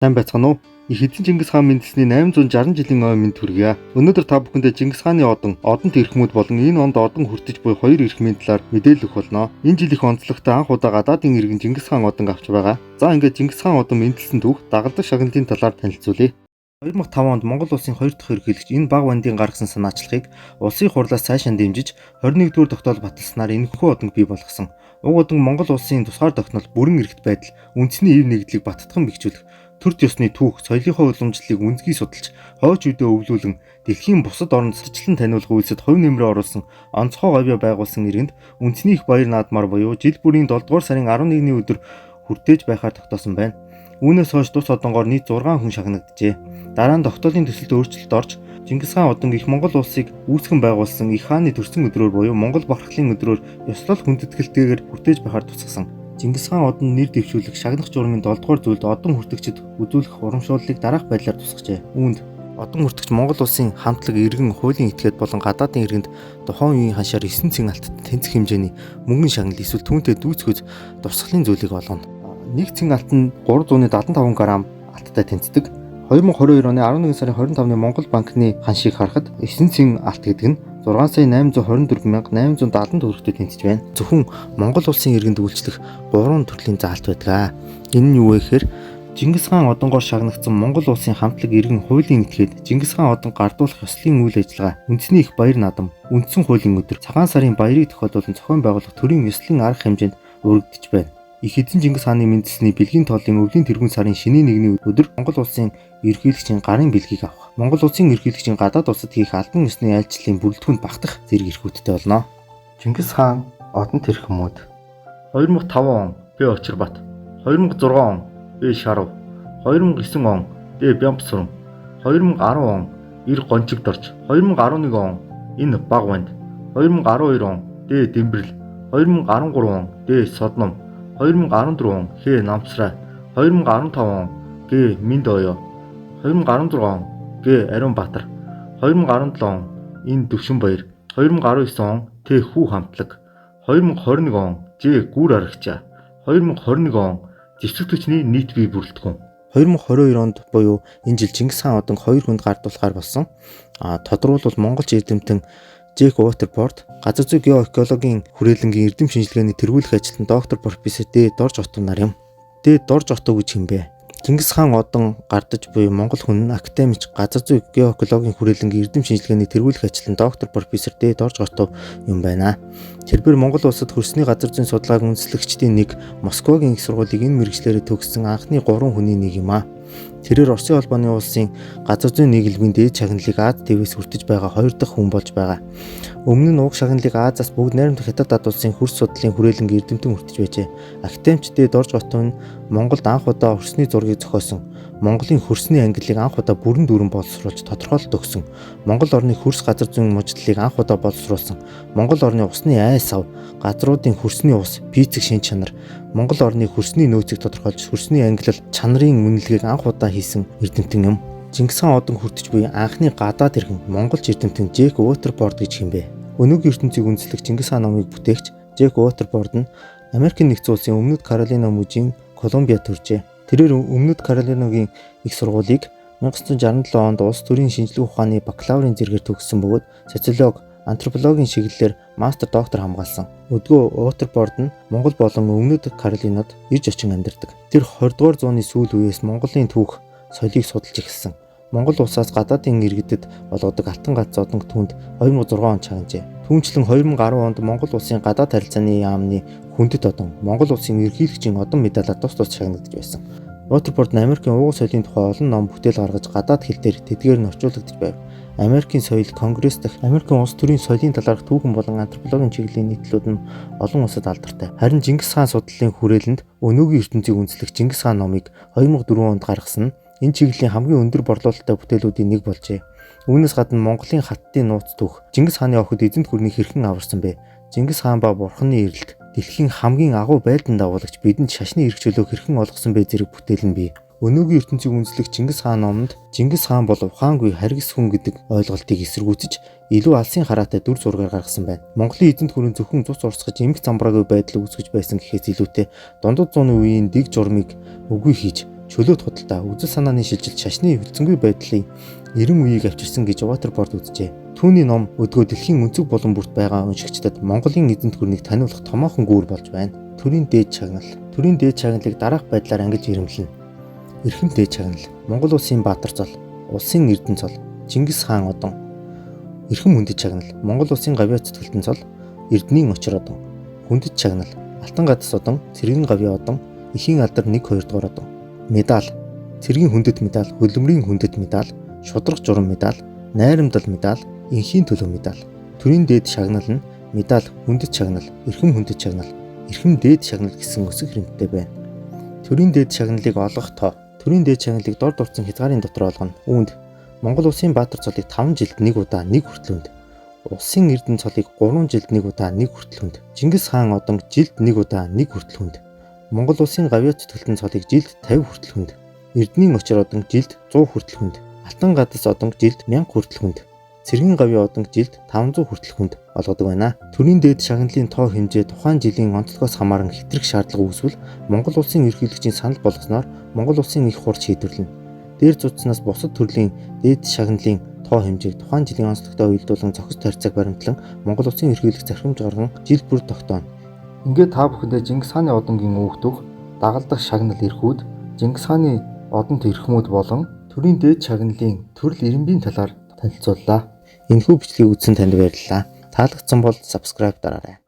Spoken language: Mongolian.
Сайн байцгаана уу? Их эзэн Чингис хаан мэндэлсний 860 жилийн ой мэнд хүргье. Өнөөдөр та бүхэндээ Чингис хааны одон тэрхмүүд болон энэ онд одон хүртэж буй хоёр эрхмийн талаар мэдээлэл өгөх болно. Энэ жил их онцлогтой анх удаа гадаадын иргэн Чингис хаан одон авч байгаа. За ингээд Чингис хаан одон мэндэлсэн түүх дагалдах шагналын талаар танилцуулъя. 2005 онд Монгол улсын 2 дахь ерөнхийлөгч энэ баг вандын гаргасан санаачлагыг улсын хурлаас цаашаа дэмжиж 21-р тогтоол баталснаар энэхүү одонг бий болгосон. Уг одон Монгол улсын тусгаар тогтнол бүрэн эрхт байдал, үндэсний ив нэгдлийг баттган бэхжүүлэх, төр ёсны түүх, соёлынхоо уламжлалыг үндэсгий судалж, хойч үедээ өвлүүлэн дэлхийн бусад орнд цэцэрлэн таниулах үйлсэд хувь нэмрээ оруулсан онцгой говья байгуулсан иргэнд үндэсний их баяр наадмаар буюу жил бүрийн 7 дугаар сарын 11-ний өдөр хүртээж байхаар тогтоосон байна. Үүнээс хойш тус одонгоор нийт 6 хүн шагнагджээ. Дараа нь тогтоолын төсөлд өөрчлөлт орж Чингис хаан одон их Монгол улсыг үүсгэн байгуулсан их хааны төрсөн өдрөөр буюу Монгол бархлын өдрөөр ёслол хүндэтгэлтэйгээр хүртээж байхаар тусгасан. Чингис хаан одон нэр дэвшүүлэх шагнах журмын 7 дугаар зүйлд одон хүртэгчид үзүүлэх урамшууллыг дараах байдлаар тусгажээ. Үүнд одон хүртэгч Монгол улсын хамтлаг иргэн хуулийн этгээд болон гадаадын иргэнд тухайн үеийн ханшаар 9 цэн алтад тэнцэх хэмжээний мөнгөн шагнал эсвэл түүнтэй дүүцгэж дурсгалын зүйлийг олгоно. Нэг цэн алт нь 375 грамм алттай тэнцдэг. 2022 оны 11 сарын 25-ны Монгол банкны ханшийг харахад 9 цэн алт гэдэг нь 6,824,870 төгрөгтэй тэнцэж байна. Зөвхөн Монгол улсын иргэнд үйлчлэх 3 төрлийн заалт байдаг. Энэ нь юу вэ гэхээр Чингис хаан одонгоор шагнагдсан Монгол улсын хамтлаг иргэн хуулийн этгээд Чингис хаан одон гардуулах ёслолын үйл ажиллагаа, үндэсний их баяр наадам, үндсэн хуулийн өдөр, цагаан сарын баярыг тохиолдуулан зохион байгуулах төрийн ёслолын арга хэмжээнд өргөдөж байна. Их эзэн Чингис хааны мэндэлсний бэлгийн тоолын өвлийн тэргүүн сарын шинийн 1-ний өдөр Монгол улсын ерөнхийлөгчийн гарын бэлгийг авах. Монгол улсын ерөнхийлөгчийн гадаад улсад хийх албан ёсны айлчлалын бүрэлдэхүүнд багтах зэрэг эрхүүдтэй болно. Чингис хаан одон тэрхмүүд 2005 он Б Очирбат, 2006 он Б Шарав, 2009 он Д Бямбсурам, 2010 он Ир Гончигдорж, 2011 он Энэ Багванд, 2012 он Д Дэмбэрэл, 2013 он Д Содном, 2014 он Х Намсрай, 2015 он Г Миндойо, 2016 он Г Ариунбаатар, 2017 он Энэ Дэвшинбаяр, 2019 он Т Хүү хамтлаг, 2021 он Ж Гүр арагчаа, 2021 он зэвсэг төчний нийт бие бүрэлдэхүүн. 2022 онд буюу энэ жил Чингис хаан одон 2 хүнд гардуулахаар болсон. Тодорхойлбол монголч эрдэмтэн Жек Уотерпорт, газар зүй геоэкологийн хүрээлэнгийн эрдэм шинжилгээний тэргүүлэх ажилтан доктор профессор Д Дорж Отто нар юм. Д Дорж Отто гэж хэмбэ? Чингис хаан одон гардаж буй монгол хүн академич газар зүй геоэкологийн хүрээлэнгийн эрдэм шинжилгээний тэргүүлэх ажилтан доктор профессор Д Дорж Отто юм байна. Тэрбээр Монгол улсад хөрсний газар зүйн судалгааг үндэслэгчдийн нэг Москвагийн их сургуулийг энэ мэргэжлээрээ төгссөн анхны 3 хүний нэг юм а. Тэрээр Оросын холбооны улсын газар зүйн нийгэлмийн дээд шагналыг Аз твээс хүртэж байгаа 2 дахь хүн болж байгаа. Өмнө нь уг шагналыг Азаас бүгд найрамдах Хятад ад улсын хөрс судлалын хүрээлэнгийн эрдэмтэн хүртэж байжээ. Академич Д Дорж Отто нь Монголд анх удаа хөрсний зургийг зохиосон. Монголын хөрсний ангиллыг анх удаа бүрэн дүүрэн боловсруулж тодорхойлолт өгсөн. Монгол орны хөрс газар зүйн мужидлыг анх удаа боловсруулсан. Монгол орны усны ай сав, газруудын хөрсний ус, пиццэг шин чанар, Монгол орны хөрсний нөөцийг тодорхойлж хөрсний ангиллал чанарын үнэлгээг анх удаа хийсэн эрдэмтэн юм. Чингис хаан одон хүртэж буй анхны гадаад иргэн монголч эрдэмтэн Жек Уотерпорт гэж хэмбэ. Өнөөгийн ертөнцийг үндэслэх Чингис хаан номыг бүтээгч Жек Уотерпорт нь Америкийн нэгдсэн улсын Өмнөд Каролина мужийн Колумбиад төржээ. Тэрээр Өмнөд Каролинагийн их сургуулийг 1967 онд улс төрийн шинжилгээ ухааны бакалаврын зэрэгээр төгссөн бөгөөд социологи, антропологийн чиглэлээр мастер доктор хамгаалсан. Өдгөө Уотерпорт нь Монгол болон Өмнөд Каролинад ирж очин амьдардаг. Тэр 20 дугаар зууны сүүл үеэс Монголын түүх, соёлыг судалж эхэлсэн. Монгол улсаас гадаадын иргэдэд болгодог алтан гац зодонг түүнд 2006 он чагнажээ. Түүнчлэн 2010 онд Монгол улсын гадаад харилцааны яамны хүндэт одон, Монгол улсын ерөнхийлөгчийн одон медалаар тус чагнагдж байсан. Уотерпорт нь Америкийн уугуул соёлын тухай олон ном бүтээл гаргаж гадаад хэл дээр тэдгээр нь орчуулагдж байв. Америкийн соёл конгресс дахь Америкийн улс төрийн соёлын талаарх түүхэн болон антропологийн чиглэлийн нийтлүүд нь олон улсад алдартай. Харин Чингис хаан судлалын хүрээлэнд өнөөгийн ертөнцийг үндэслэх Чингис хаан номыг 2004 онд гаргасан нь энэ чиглэлийн хамгийн өндөр борлуулалттай бүтээлүүдийн нэг болжээ. Үүнээс гадна Монголын хаттын нууц түүх Чингис хааны охид эзэнт гүрнийг хэрхэн аварсан бэ? Чингис хаан ба бурханы эрэлт дэлхийн хамгийн агуу байлдан дагуулагч бидэнд шашны эрх чөлөөг хэрхэн олгосон бэ зэрэг бүтээл нь бий. Өнөөгийн ертөнцийг үндэслэх Чингис хаан номонд Чингис хаан бол ухаангүй харгис хүн гэдэг ойлголтыг эсэргүүцэж илүү алсын хараатай дүр зургаар гаргасан байна. Монголын эзэнт гүрэн зөвхөн цус урсгаж эмх замбраагүй байдал үүсгэж байсан гэхээс илүүтэй дундад зууны үеийн дэг журмыг үгүй хийж чөлөөт худалдаа, үзэл санааны шилжилт, шашны хөвцөнгүй байдлын 90 үеийг авчирсан гэж Waterboard үзжээ. Түүний ном өдгөө дэлхийн өнцөг булан бүрт байгаа уншигчдад Монголын эзэнт гүрнийг таниулах томоохон гүүр болж байна. Төрийн дээд шагнал. Төрийн дээд шагналыг дараах байдлаар ангиж ирэмлэнэ. Эрхэм дээд шагнал. Монгол улсын Баатар цол, улсын Эрдэнэ цол, Чингис хаан одон. Эрхэм хүндэт шагнал. Монгол улсын Гавьяа цэцгэлтэн цол, Эрдэнийн очир одон. Хүндэт шагнал. Алтан гадас одон, Цэргийн Гавьяа одон, Эхийн алдар 1 2 дугаар одон. Медаль. Цэргийн хүндэт медаль, хөлбөмбөрийн хүндэт медаль, шудраг журам медаль, найрамдал медаль, инхийн төлөө медаль. Төрийн дээд шагнал нь медаль, хүндэт шагнал, эрхэм хүндэт шагнал, эрхэм дээд шагнал гэсэн өсөх хэрэмттэй байна. Төрийн дээд шагналыг олгох тоо. Төрийн дээд шагналыг дор дурдсан хязгаарын дотор олгоно. Үүнд Монгол улсын Баатар цолыг 5 жилд 1 удаа 1 хүртэл хүнд. Улсын Эрдэнэ цолыг 3 жилд 1 удаа 1 хүртэл хүнд. Чингис хаан одон жилд 1 удаа 1 хүртэл хүнд. Монгол улсын Гавьяа цэцгэлтэн цолыг жилд 50 хүртэл хүнд. Эрдэнийн очир одон жилд 100 хүртэл хүнд. Алтан гадас одон жилд 1000 хүртэл хүнд. Цэргийн Гавьяа одон жилд 500 хүртэл хүнд олгодог байна. Төрийн дээд шагналын тоо хэмжээ тухайн жилийн онцлогоос хамааран хэтрэх шаардлага үүсвэл Монгол улсын ерөнхийлөгчийн санал болгосноор Монгол улсын их хурд шийдвэрлэнэ. Дээр зурцснаас бусад төрлийн дээд шагналын тоо хэмжээг тухайн жилийн онцлогтой уялдуулан зохис тарьцааг баримтлан Монгол улсын ерөнхийлөгч зархимж гарган жил бүр тогтооно. Ингээд та бүхэндээ Чингис хааны одонгийн үгтүг, дагалдах шагнал эрхүүд, Чингис хааны одон тэрхмүүд болон төрийн дээд шагналын төрөл ирэмбийн талаар танилцууллаа. Энэхүү бичлэгийг үзсэн танд баярлалаа. Таалагдсан бол subscribe дараарай.